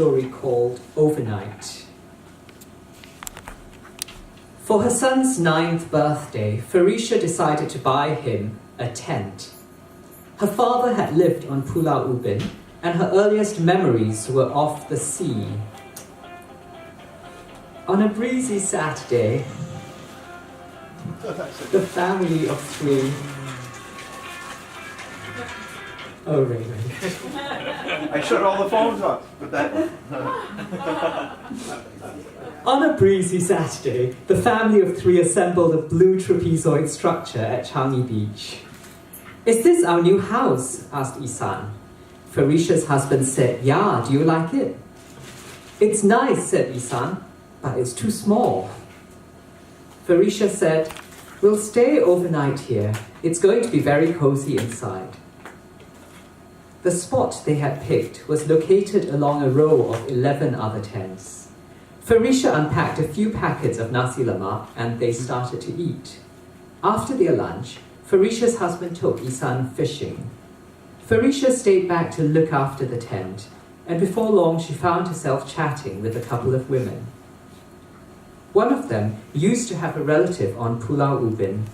story called Overnight. For her son's 9th birthday, Farisha decided to buy him a tent. Her father had lived on Pulau Ubin, and her earliest memories were of the sea. On a breezy Saturday, the family of 3... Oh, right. I shut all the phones off, but that... On a breezy Saturday, the family of 3 assembled a blue trapezoid structure at Changi Beach. "Is this our new house?" asked Isan. Farisha's husband said, "Yeah, do you like it?" "It's nice," said Isan, "but it's too small." Farisha said, "We'll stay overnight here. It's going to be very cozy inside." The spot they had picked was located along a row of 11 other tents. Farisha unpacked a few packets of nasi lemak and they started to eat. After their lunch, Farisha's husband took Isan fishing. Farisha stayed back to look after the tent, and before long she found herself chatting with a couple of women. One of them used to have a relative on Pulau Ubin,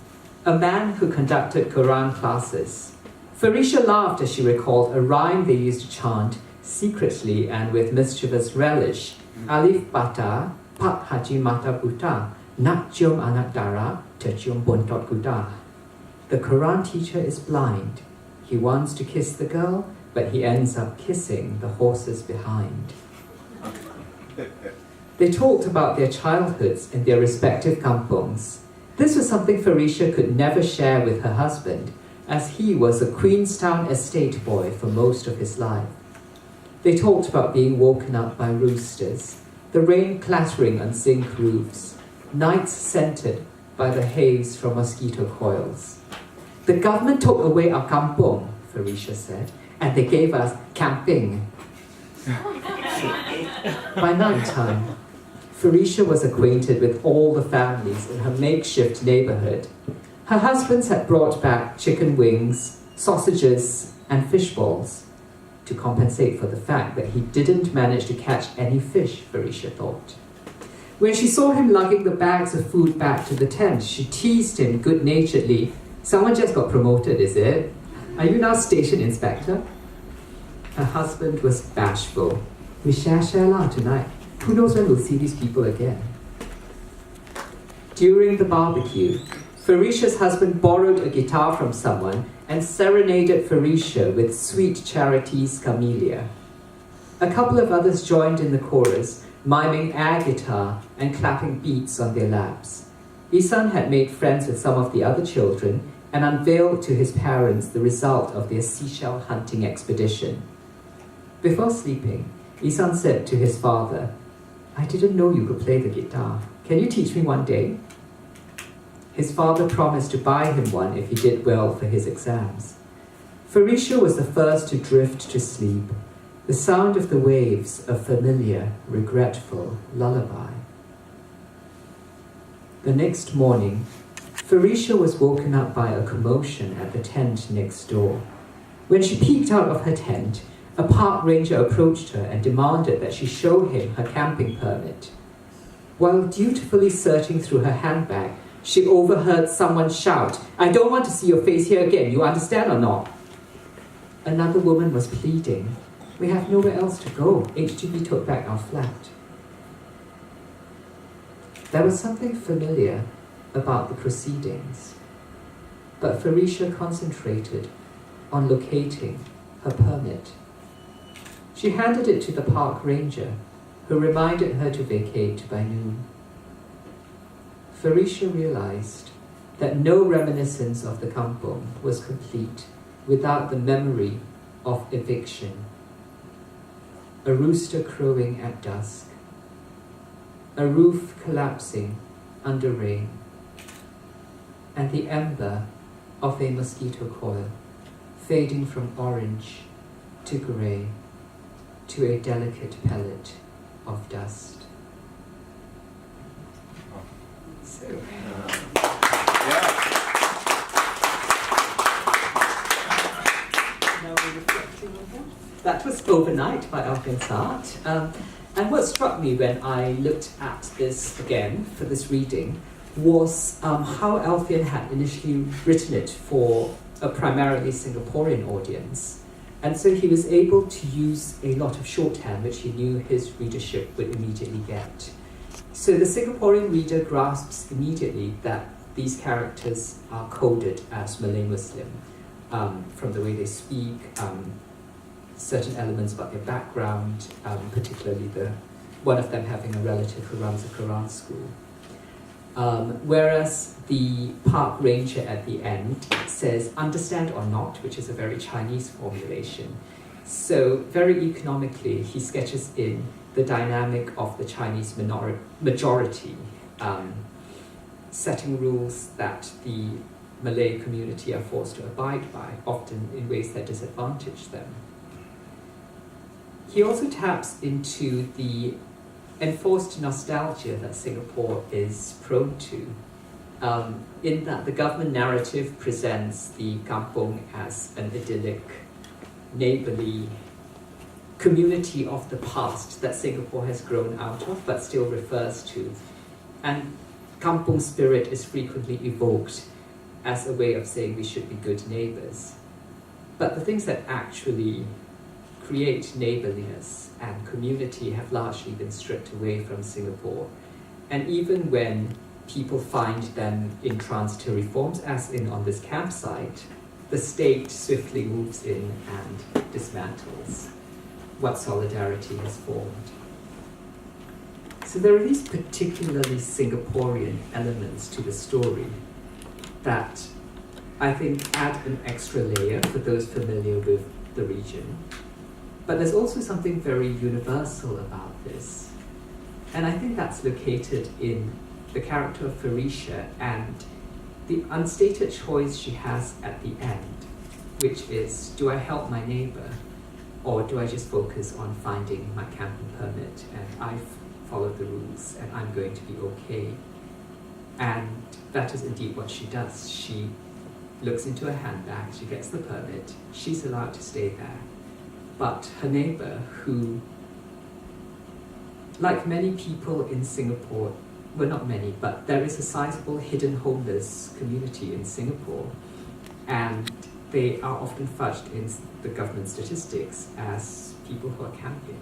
a man who conducted Quran classes. Farisha laughed as she recalled a rhyme they used to chant secretly and with mischievous relish. Alif bata, pat haji mata buta, nak cium anak dara, tercium bontot kuda. The Quran teacher is blind. He wants to kiss the girl, but he ends up kissing the horses behind. They talked about their childhoods in their respective kampungs. This was something Farisha could never share with her husband, as he was a Queenstown estate boy for most of his life. They talked about being woken up by roosters, the rain clattering on zinc roofs, nights scented by the haze from mosquito coils. "The government took away our kampung," Farisha said, "and they gave us camping." By night time, Farisha was acquainted with all the families in her makeshift neighborhood. Her husbands had brought back chicken wings, sausages, and fish balls to compensate for the fact that he didn't manage to catch any fish, Farisha thought. When she saw him lugging the bags of food back to the tent, she teased him good-naturedly. "Someone just got promoted, is it? Are you now station inspector?" Her husband was bashful. "We share lah tonight. Who knows when we'll see these people again?" During the barbecue, Farisha's husband borrowed a guitar from someone and serenaded Farisha with Sweet Charity's Camellia. A couple of others joined in the chorus, miming air guitar and clapping beats on their laps. Isan had made friends with some of the other children and unveiled to his parents the result of their seashell hunting expedition. Before sleeping, Isan said to his father, "I didn't know you could play the guitar. Can you teach me one day?" His father promised to buy him one if he did well for his exams. Farisha was the first to drift to sleep, the sound of the waves a familiar, regretful lullaby. The next morning, Farisha was woken up by a commotion at the tent next door. When she peeked out of her tent, a park ranger approached her and demanded that she show him her camping permit. While dutifully searching through her handbag, she overheard someone shout, "I don't want to see your face here again, you understand or not?" Another woman was pleading, "We have nowhere else to go. HDB took back our flat." There was something familiar about the proceedings, but Farisha concentrated on locating her permit. She handed it to the park ranger, who reminded her to vacate by noon. Farisha realized that no reminiscence of the kampung was complete without the memory of eviction. A rooster crowing at dusk, a roof collapsing under rain, and the ember of a mosquito coil fading from orange to grey to a delicate pellet of dust. So, now we reflect acting on that? That was Overnight by Alfian Sa'at. And what struck me when I looked at this again for this reading was how Alfian had initially written it for a primarily Singaporean audience. And so he was able to use a lot of shorthand which he knew his readership would immediately get. So the Singaporean reader grasps immediately that these characters are coded as Malay Muslim from the way they speak, certain elements about their background, particularly one of them having a relative who runs a Quran school. Whereas the park ranger at the end says, understand or not, which is a very Chinese formulation. So very economically, he sketches in the dynamic of the Chinese majority, setting rules that the Malay community are forced to abide by, often in ways that disadvantage them. He also taps into the enforced nostalgia that Singapore is prone to, in that the government narrative presents the kampong as an idyllic, neighborly community of the past that Singapore has grown out of but still refers to. And kampong spirit is frequently evoked as a way of saying we should be good neighbors. But the things that actually create neighborliness and community have largely been stripped away from Singapore. And even when people find them in transitory forms, as in on this campsite, the state swiftly moves in and dismantles what solidarity has formed. So there are these particularly Singaporean elements to the story that I think add an extra layer for those familiar with the region. But there's also something very universal about this. And I think that's located in the character of Felicia and the unstated choice she has at the end, which is, do I help my neighbor or do I just focus on finding my camping permit and I've followed the rules and I'm going to be okay? And that is indeed what she does. She looks into her handbag, she gets the permit, she's allowed to stay there. But her neighbor, who, like many people in Singapore, well, not many, but there is a sizable hidden homeless community in Singapore, and they are often fudged in the government statistics as people who are camping.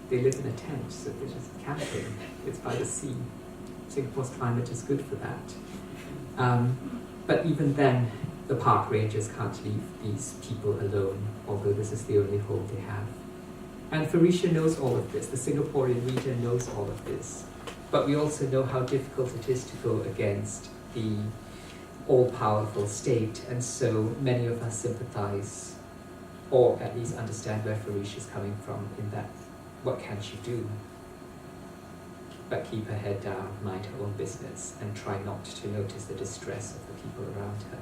They live in a tent, so they're just camping. It's by the sea. Singapore's climate is good for that. But even then, the park rangers can't leave these people alone, although this is the only home they have. And Felicia knows all of this. The Singaporean reader knows all of this. But we also know how difficult it is to go against the all-powerful state, and so many of us sympathize, or at least understand where Felicia's coming from, in that, what can she do? But keep her head down, mind her own business, and try not to notice the distress of the people around her.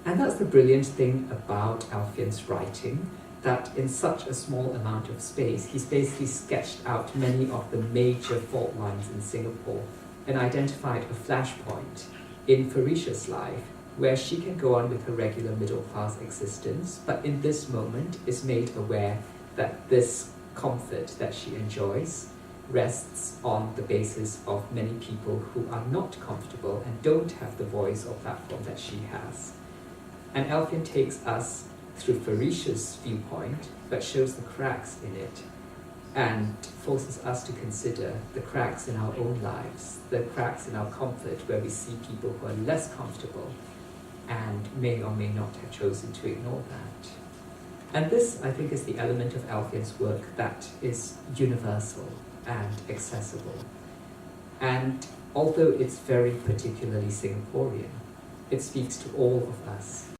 And that's the brilliant thing about Alfian's writing, that in such a small amount of space, he's basically sketched out many of the major fault lines in Singapore and identified a flashpoint in Felicia's life where she can go on with her regular middle-class existence, but in this moment is made aware that this comfort that she enjoys rests on the basis of many people who are not comfortable and don't have the voice or platform that she has. And Alfian takes us through Felicia's viewpoint, but shows the cracks in it and forces us to consider the cracks in our own lives, the cracks in our comfort where we see people who are less comfortable and may or may not have chosen to ignore that. And this, I think, is the element of Alfian's work that is universal and accessible. And although it's very particularly Singaporean, it speaks to all of us.